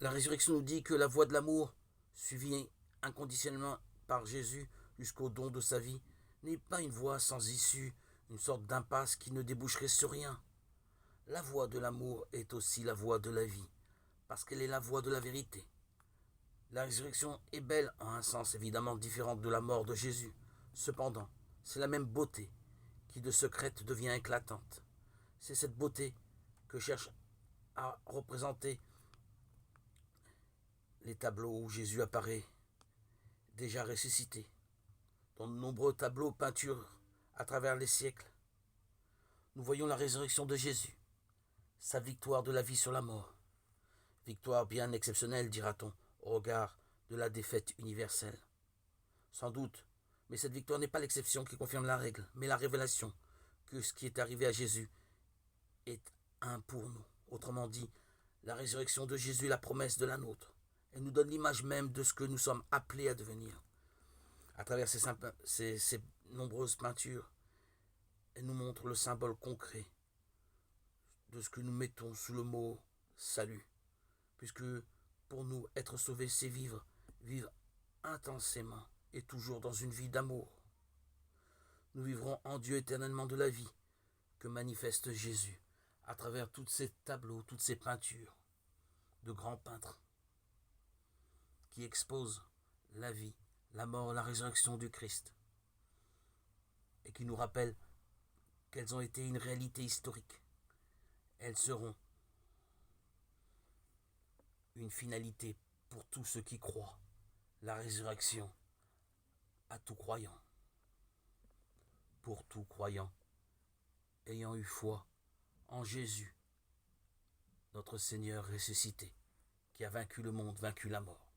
La résurrection nous dit que la voie de l'amour, suivie inconditionnellement par Jésus jusqu'au don de sa vie, n'est pas une voie sans issue, une sorte d'impasse qui ne déboucherait sur rien. La voie de l'amour est aussi la voie de la vie, parce qu'elle est la voie de la vérité. La résurrection est belle en un sens évidemment différent de la mort de Jésus. Cependant, c'est la même beauté qui de secrète devient éclatante. C'est cette beauté que cherchent à représenter les tableaux où Jésus apparaît déjà ressuscité. Dans de nombreux tableaux, peintures à travers les siècles, nous voyons la résurrection de Jésus, sa victoire de la vie sur la mort. Victoire bien exceptionnelle, dira-t-on, au regard de la défaite universelle. Sans doute, mais cette victoire n'est pas l'exception qui confirme la règle, mais la révélation que ce qui est arrivé à Jésus est un pour nous. Autrement dit, la résurrection de Jésus est la promesse de la nôtre. Elle nous donne l'image même de ce que nous sommes appelés à devenir. À travers ces nombreuses peintures, elle nous montre le symbole concret de ce que nous mettons sous le mot salut. Puisque pour nous, être sauvé, c'est vivre intensément et toujours dans une vie d'amour. Nous vivrons en Dieu éternellement de la vie que manifeste Jésus à travers tous ces tableaux, toutes ces peintures de grands peintres qui exposent la vie, la mort, la résurrection du Christ et qui nous rappellent qu'elles ont été une réalité historique. Elles seront une finalité pour tous ceux qui croient, la résurrection à tout croyant, pour tout croyant, ayant eu foi en Jésus, notre Seigneur ressuscité, qui a vaincu le monde, vaincu la mort.